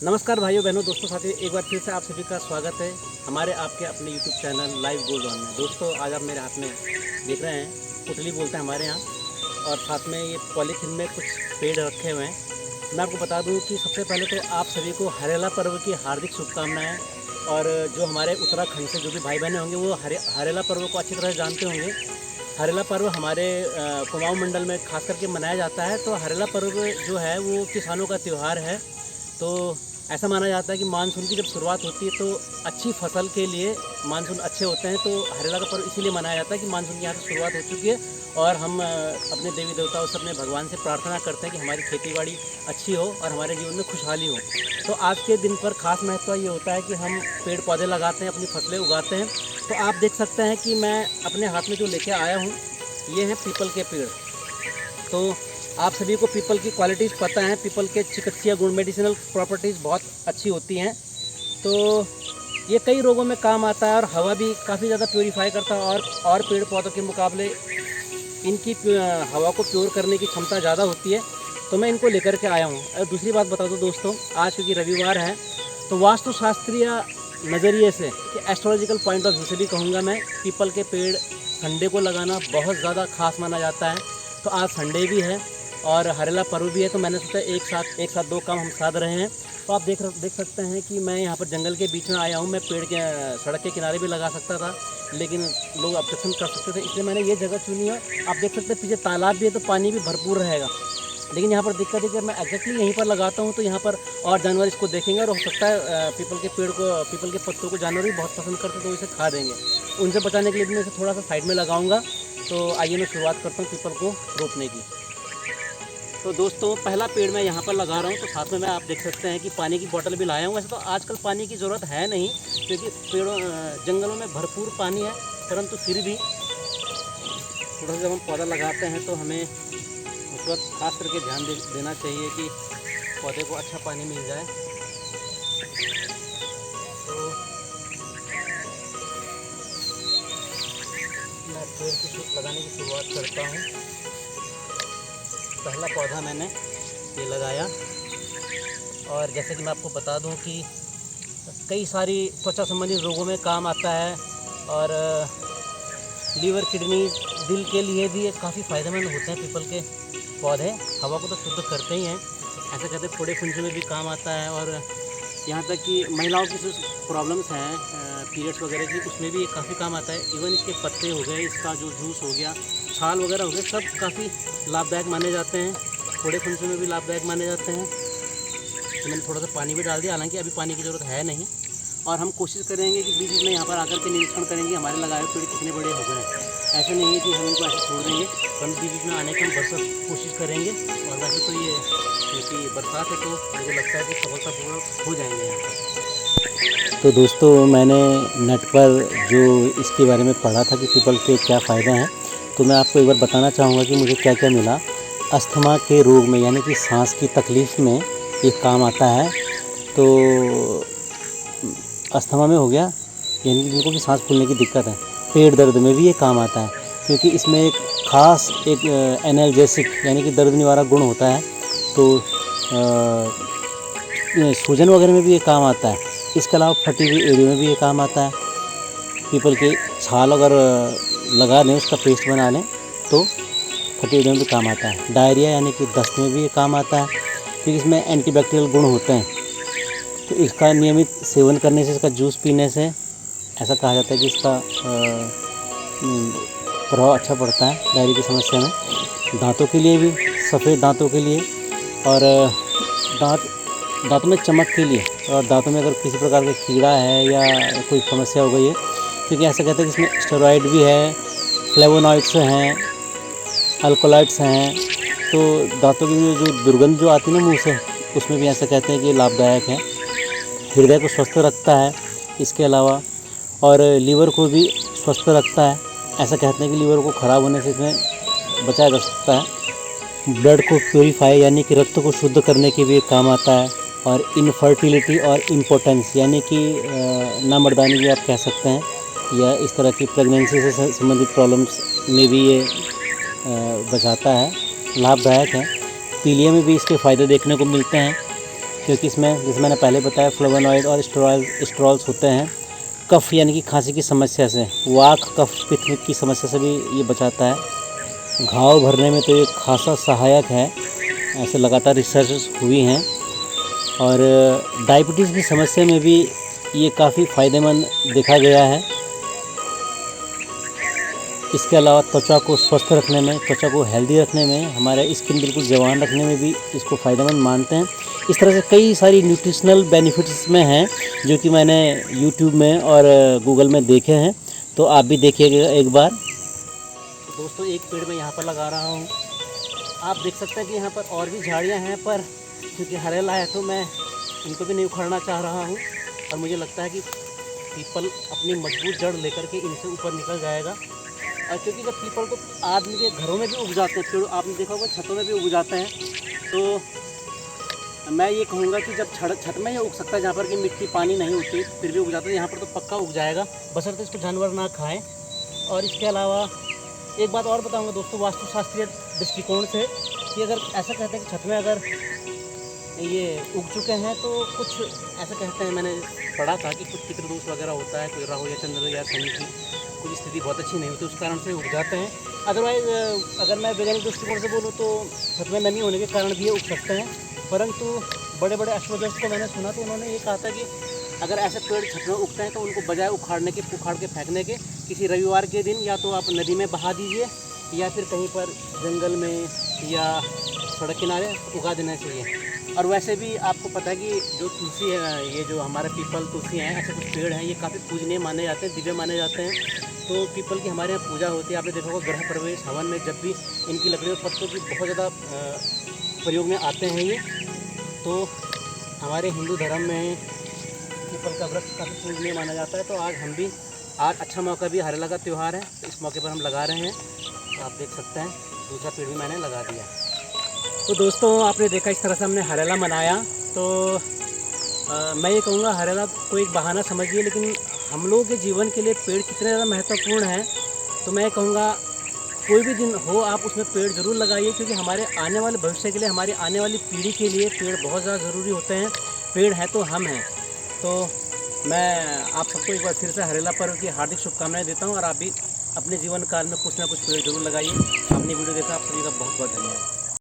नमस्कार भाइयों बहनों दोस्तों साथियों, एक बार फिर से आप सभी का स्वागत है हमारे आपके अपने YouTube channel live gold on में। दोस्तों आज आप मेरे हाथ में देख रहे हैं, पुतली बोलते हैं हमारे यहाँ, और साथ में ये पॉलीथीन में कुछ पेड़ रखे हुए हैं। मैं आपको बता दूं कि सबसे पहले तो आप सभी को हरेला पर्व की हार्दिक शुभकामनाएँ। और जो हमारे उत्तराखंड से जो भी भाई बहने होंगे वो हरेला पर्व को अच्छी तरह जानते होंगे। हरेला पर्व हमारे कुमाऊं मंडल में खास करके मनाया जाता है। तो हरेला पर्व जो है वो किसानों का त्यौहार है। तो ऐसा माना जाता है कि मानसून की जब शुरुआत होती है तो अच्छी फसल के लिए मानसून अच्छे होते हैं। तो हरेला का पर्व इसीलिए मनाया जाता है कि मानसून की यहाँ से शुरुआत हो चुकी है और हम अपने देवी देवताओं से अपने भगवान से प्रार्थना करते हैं कि हमारी खेती बाड़ी अच्छी हो और हमारे जीवन में खुशहाली हो। तो आज के दिन पर खास महत्व ये होता है कि हम पेड़ पौधे लगाते हैं, अपनी फसलें उगाते हैं। तो आप देख सकते हैं कि मैं अपने हाथ में जो लेके आया हूँ ये है पीपल के पेड़। तो आप सभी को पीपल की क्वालिटीज़ पता है, पीपल के चिकित्सीय गुण मेडिसिनल प्रॉपर्टीज़ बहुत अच्छी होती हैं। तो ये कई रोगों में काम आता है और हवा भी काफ़ी ज़्यादा प्योरीफाई करता है। और पेड़ पौधों के मुकाबले इनकी हवा को प्योर करने की क्षमता ज़्यादा होती है। तो मैं इनको लेकर के आया हूँ। और दूसरी बात बता दूँ दोस्तों, आज क्योंकि रविवार है तो वास्तुशास्त्रीय नज़रिए से, एस्ट्रोलॉजिकल पॉइंट ऑफ व्यू से भी कहूँगा मैं, पीपल के पेड़ संडे को लगाना बहुत ज़्यादा खास माना जाता है। तो आज संडे भी है और हरेला पर्व भी है, तो मैंने सोचा एक साथ दो काम हम साध रहे हैं। तो आप देख सकते हैं कि मैं यहाँ पर जंगल के बीच में आया हूँ। मैं पेड़ के सड़क के किनारे भी लगा सकता था लेकिन लोग ऑब्जेक्शन कर सकते थे, इसलिए मैंने ये जगह चुनी है। आप देख सकते हैं पीछे तालाब भी है तो पानी भी भरपूर रहेगा। लेकिन यहाँ पर दिक्कत है कि मैं एग्जैक्टली यहीं पर लगाता हूँ तो यहाँ पर और जानवर इसको देखेंगे और हो सकता है पीपल के पेड़ को, पीपल के पत्तों को जानवर भी बहुत पसंद करते तो इसे खा देंगे। उनसे बचाने के लिए भी मैं इसे थोड़ा सा साइड में लगाऊंगा। तो आइए मैं शुरुआत करता हूँ पीपल को रोपने की। तो दोस्तों पहला पेड़ मैं यहाँ पर लगा रहा हूँ। तो साथ में मैं आप देख सकते हैं कि पानी की बोतल भी लाया हूँ। वैसे तो आजकल पानी की ज़रूरत है नहीं क्योंकि जंगलों में भरपूर पानी है, परंतु फिर भी थोड़ा सा जब हम पौधा लगाते हैं तो हमें उस वक्त खास करके ध्यान देना चाहिए कि पौधे को अच्छा पानी मिल जाए। तो मैं पेड़ की लगाने की शुरुआत करता हूँ। पहला पौधा मैंने ये लगाया और जैसे कि मैं आपको बता दूं कि कई सारी त्वचा संबंधी रोगों में काम आता है और लीवर, किडनी, दिल के लिए भी काफ़ी फ़ायदेमंद होते हैं पीपल के पौधे। हवा को तो शुद्ध करते ही हैं, ऐसे कहते फोड़े फुंसी में भी काम आता है। और यहाँ तक कि महिलाओं की जो प्रॉब्लम्स हैं पीरियड्स वगैरह की, उसमें भी काफ़ी काम आता है। इवन इसके पत्ते हो गए, इसका जो जूस हो गया, छाल वगैरह हो गए, सब काफ़ी लाभदायक माने जाते हैं। फोड़े फुंसी में भी लाभदायक माने जाते हैं। तो मैंने थोड़ा सा पानी भी डाल दिया, हालांकि अभी पानी की ज़रूरत है नहीं। और हम कोशिश करेंगे कि बीच में यहाँ पर आकर के निरीक्षण करेंगे हमारे लगाए हुए पेड़ कितने बड़े हो गए हैं। ऐसा नहीं है कि हम इनको ऐसे छोड़ देंगे, परंतु बीच में आने की हम भरसक कोशिश करेंगे। और वैसे तो ये क्योंकि बरसात है तो मुझे लगता है कि सफलतापूर्वक हो जाएंगे यहाँ पर। तो दोस्तों मैंने नेट पर जो इसके बारे में पढ़ा था कि पीपल के क्या फ़ायदे हैं, तो मैं आपको एक बार बताना चाहूँगा कि मुझे क्या क्या मिला। अस्थमा के रोग में यानी कि सांस की तकलीफ़ में ये काम आता है। तो अस्थमा में हो गया यानी कि जिनको कि सांस फूलने की दिक्कत है। पेट दर्द में भी ये काम आता है क्योंकि इसमें एक ख़ास एक एनाल्जेसिक यानी कि दर्द निवारक गुण होता है। तो सूजन वगैरह में भी ये काम आता है। इसके अलावा फटी हुई एड़ियों में भी ये काम आता है। पीपल की छाल अगर लगा लें, उसका पेस्ट बना लें तो फटी एड़ियों में भी काम आता है। डायरिया यानी कि दस्त में भी ये काम आता है क्योंकि इसमें एंटीबैक्टीरियल गुण होते हैं। तो इसका नियमित सेवन करने से, इसका जूस पीने से ऐसा कहा जाता है कि इसका प्रभाव अच्छा पड़ता है डायरिया की समस्या में। दांतों के लिए भी, सफ़ेद दांतों के लिए और दांतों में चमक के लिए, और दांतों में अगर किसी प्रकार का कीड़ा है या कोई समस्या हो गई है, क्योंकि ऐसा कहते हैं कि इसमें स्टेरॉइड भी है, फ्लेवोनॉइड्स हैं, अल्कोलाइड्स हैं। तो दांतों की जो दुर्गंध जो आती है ना मुँह से, उसमें भी ऐसा कहते हैं कि लाभदायक है। हृदय को स्वस्थ रखता है इसके अलावा, और लीवर को भी स्वस्थ रखता है। ऐसा कहते हैं कि लीवर को ख़राब होने से इसमें बचाया जा सकता है। ब्लड को प्योरीफाई यानी कि रक्त को शुद्ध करने के भी काम आता है। और इनफर्टिलिटी और इम्पोर्टेंस यानी कि नामर्दानी भी आप कह सकते हैं, या इस तरह की प्रेगनेंसी से संबंधित प्रॉब्लम्स में भी ये बचाता है, लाभदायक है। पीलिया में भी इसके फ़ायदे देखने को मिलते हैं। क्योंकि इसमें जैसे मैंने पहले बताया फ्लेवोनॉइड और स्टेरॉल्स होते हैं। कफ यानी कि खांसी की समस्या से, वात कफ पित्त की समस्या से भी ये बचाता है। घाव भरने में तो ये खासा सहायक है, ऐसे लगातार रिसर्च हुई हैं। और डायबिटीज़ की समस्या में भी ये काफ़ी फ़ायदेमंद देखा गया है। इसके अलावा त्वचा को स्वस्थ रखने में, त्वचा को हेल्दी रखने में, हमारे स्किन बिल्कुल जवान रखने में भी इसको फ़ायदेमंद मानते हैं। इस तरह से कई सारी न्यूट्रिशनल बेनिफिट्स में हैं जो कि मैंने यूट्यूब में और गूगल में देखे हैं, तो आप भी देखिएगा एक बार। तो दोस्तों एक पेड़ मैं यहाँ पर लगा रहा हूँ। आप देख सकते हैं कि यहाँ पर और भी झाड़ियाँ हैं, पर क्योंकि हरेला है तो मैं इनको भी नहीं उखाड़ना चाह रहा हूँ। और मुझे लगता है कि पीपल अपनी मजबूत जड़ लेकर के इनसे ऊपर निकल जाएगा। और क्योंकि जब पीपल तो आदमी के घरों में भी उग जाते हैं, पेड़ आपने देखा होगा छतों में भी उग जाते हैं, तो मैं ये कहूँगा कि जब छत में ही उग सकता है, जहाँ पर कि मिट्टी पानी नहीं होती फिर भी उग जाता है, यहाँ पर तो पक्का उग जाएगा, बशर्ते इसको जानवर ना खाएं। और इसके अलावा एक बात और बताऊँगा दोस्तों, वास्तुशास्त्रीय दृष्टिकोण से, कि अगर ऐसा कहते हैं कि छत में अगर ये उग चुके हैं तो कुछ ऐसा कहते हैं, मैंने पढ़ा था कि कुछ पितृदोष वगैरह होता है, कोई राहु या चंद्र या शनि की कुछ स्थिति बहुत अच्छी नहीं होती, उस कारण से उग जाते हैं। अदरवाइज़ अगर मैं वैज्ञानिक दृष्टिकोण से बोलूँ तो छत में नमी होने के कारण भी ये उग सकते हैं। परंतु बड़े बड़े एस्ट्रोलॉजर्स को मैंने सुना तो उन्होंने ये कहा था कि अगर ऐसे पेड़ छत में उगते हैं तो उनको बजाय उखाड़ के फेंकने के, किसी रविवार के दिन या तो आप नदी में बहा दीजिए या फिर कहीं पर जंगल में या सड़क किनारे उगा देना चाहिए। और वैसे भी आपको पता है कि जो तुलसी है, ये जो हमारे पीपल तुलसी हैं, ऐसे कुछ पेड़ हैं, ये काफ़ी पूजनीय माने जाते हैं, दिव्य माने जाते हैं। तो पीपल की हमारे यहाँ पूजा होती है। आपने देखा होगा गृह प्रवेश हवन में जब भी इनकी लकड़ी और पत्तों की बहुत ज़्यादा प्रयोग में आते हैं ये। तो हमारे हिंदू धर्म में पीपल का वृक्ष काफ़ी पूजनीय माना जाता है। तो आज अच्छा मौका भी हरेला का त्यौहार है, तो इस मौके पर हम लगा रहे हैं। तो आप देख सकते हैं दूसरा पेड़ भी मैंने लगा दिया। तो दोस्तों आपने देखा इस तरह से हमने हरेला मनाया। तो मैं ये कहूँगा हरेला को एक बहाना समझिए, लेकिन हम लोगों के जीवन के लिए पेड़ कितने ज़्यादा महत्वपूर्ण हैं। तो मैं कहूँगा कोई भी दिन हो आप उसमें पेड़ ज़रूर लगाइए, क्योंकि हमारे आने वाले भविष्य के लिए, हमारी आने वाली पीढ़ी के लिए पेड़ बहुत ज़्यादा ज़रूरी होते हैं। पेड़ है तो हम हैं। तो मैं आप सबको एक बार फिर से हरेला पर्व की हार्दिक शुभकामनाएं देता हूं, और आप भी अपने जीवन काल में कुछ ना कुछ पेड़ जरूर लगाइए। आपने वीडियो देखा, आप सभी का बहुत बहुत धन्यवाद।